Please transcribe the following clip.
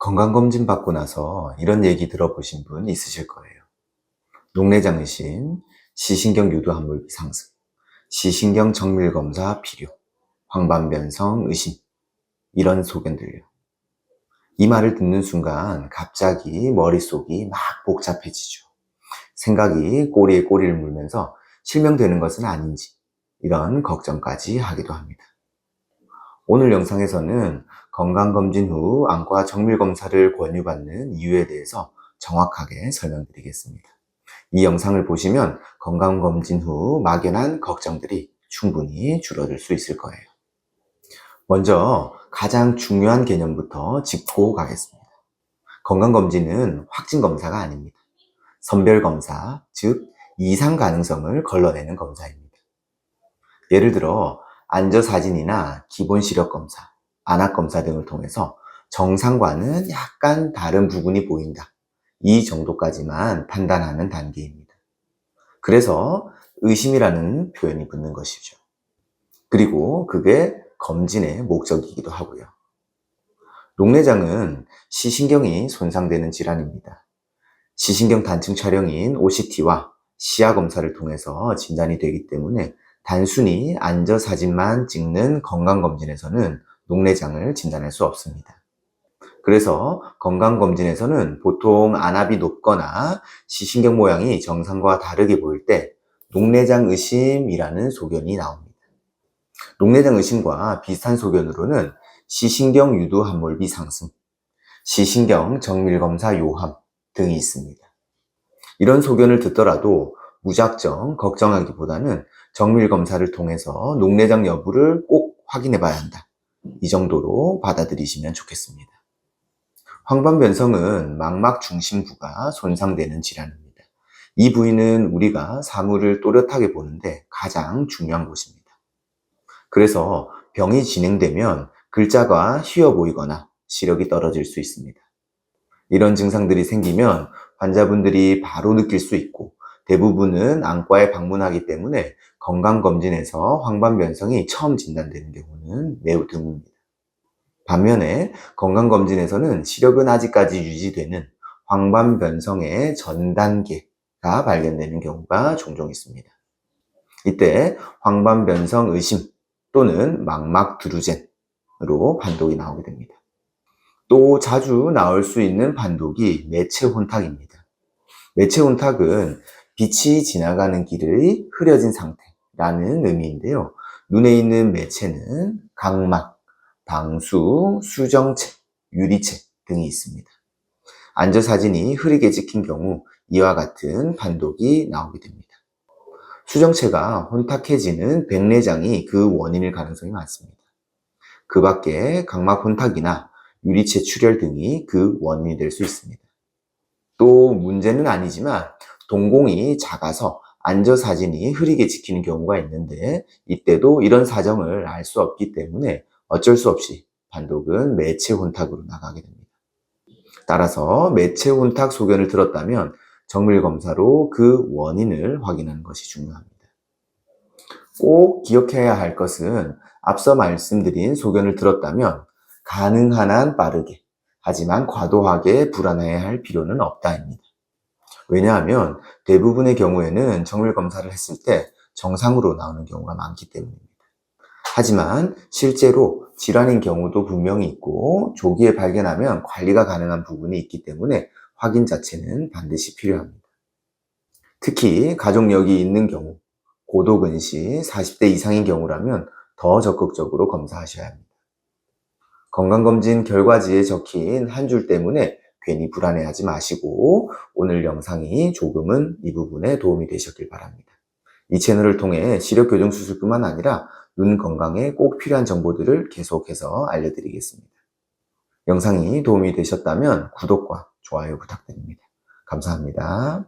건강검진 받고 나서 이런 얘기 들어보신 분 있으실 거예요. 녹내장 의심, 시신경 유도 함몰비 상승, 시신경 정밀검사 필요, 황반변성 의심, 이런 소견들요. 이 말을 듣는 순간 갑자기 머릿속이 막 복잡해지죠. 생각이 꼬리에 꼬리를 물면서 실명되는 것은 아닌지 이런 걱정까지 하기도 합니다. 오늘 영상에서는 건강검진 후 안과 정밀검사를 권유받는 이유에 대해서 정확하게 설명드리겠습니다. 이 영상을 보시면 건강검진 후 막연한 걱정들이 충분히 줄어들 수 있을 거예요. 먼저 가장 중요한 개념부터 짚고 가겠습니다. 건강검진은 확진검사가 아닙니다. 선별검사, 즉 이상 가능성을 걸러내는 검사입니다. 예를 들어 안저사진이나 기본시력검사, 안압검사 등을 통해서 정상과는 약간 다른 부분이 보인다. 이 정도까지만 판단하는 단계입니다. 그래서 의심이라는 표현이 붙는 것이죠. 그리고 그게 검진의 목적이기도 하고요. 녹내장은 시신경이 손상되는 질환입니다. 시신경 단층 촬영인 OCT와 시야 검사를 통해서 진단이 되기 때문에 단순히 안저사진만 찍는 건강검진에서는 녹내장을 진단할 수 없습니다. 그래서 건강검진에서는 보통 안압이 높거나 시신경 모양이 정상과 다르게 보일 때 녹내장 의심이라는 소견이 나옵니다. 녹내장 의심과 비슷한 소견으로는 시신경 유도 함몰비 상승, 시신경 정밀검사 요함 등이 있습니다. 이런 소견을 듣더라도 무작정 걱정하기보다는 정밀검사를 통해서 녹내장 여부를 꼭 확인해 봐야 한다. 이 정도로 받아들이시면 좋겠습니다. 황반변성은 망막 중심부가 손상되는 질환입니다. 이 부위는 우리가 사물을 또렷하게 보는데 가장 중요한 곳입니다. 그래서 병이 진행되면 글자가 휘어 보이거나 시력이 떨어질 수 있습니다. 이런 증상들이 생기면 환자분들이 바로 느낄 수 있고 대부분은 안과에 방문하기 때문에 건강검진에서 황반변성이 처음 진단되는 경우는 매우 드뭅니다. 반면에 건강검진에서는 시력은 아직까지 유지되는 황반변성의 전 단계가 발견되는 경우가 종종 있습니다. 이때 황반변성 의심 또는 망막드루젠으로 판독이 나오게 됩니다. 또 자주 나올 수 있는 판독이 매체 혼탁입니다. 매체 혼탁은 빛이 지나가는 길의 흐려진 상태라는 의미인데요. 눈에 있는 매체는 각막, 방수, 수정체, 유리체 등이 있습니다. 안저사진이 흐리게 찍힌 경우 이와 같은 판독이 나오게 됩니다. 수정체가 혼탁해지는 백내장이 그 원인일 가능성이 많습니다. 그 밖에 각막 혼탁이나 유리체 출혈 등이 그 원인이 될 수 있습니다. 또 문제는 아니지만 동공이 작아서 안저사진이 흐리게 찍히는 경우가 있는데 이때도 이런 사정을 알 수 없기 때문에 어쩔 수 없이 판독은 매체 혼탁으로 나가게 됩니다. 따라서 매체 혼탁 소견을 들었다면 정밀검사로 그 원인을 확인하는 것이 중요합니다. 꼭 기억해야 할 것은 앞서 말씀드린 소견을 들었다면 가능한 한 빠르게, 하지만 과도하게 불안해야 할 필요는 없다입니다. 왜냐하면 대부분의 경우에는 정밀검사를 했을 때 정상으로 나오는 경우가 많기 때문입니다. 하지만 실제로 질환인 경우도 분명히 있고 조기에 발견하면 관리가 가능한 부분이 있기 때문에 확인 자체는 반드시 필요합니다. 특히 가족력이 있는 경우, 고도근시 40대 이상인 경우라면 더 적극적으로 검사하셔야 합니다. 건강검진 결과지에 적힌 한 줄 때문에 괜히 불안해하지 마시고 오늘 영상이 조금은 이 부분에 도움이 되셨길 바랍니다. 이 채널을 통해 시력교정 수술뿐만 아니라 눈 건강에 꼭 필요한 정보들을 계속해서 알려드리겠습니다. 영상이 도움이 되셨다면 구독과 좋아요 부탁드립니다. 감사합니다.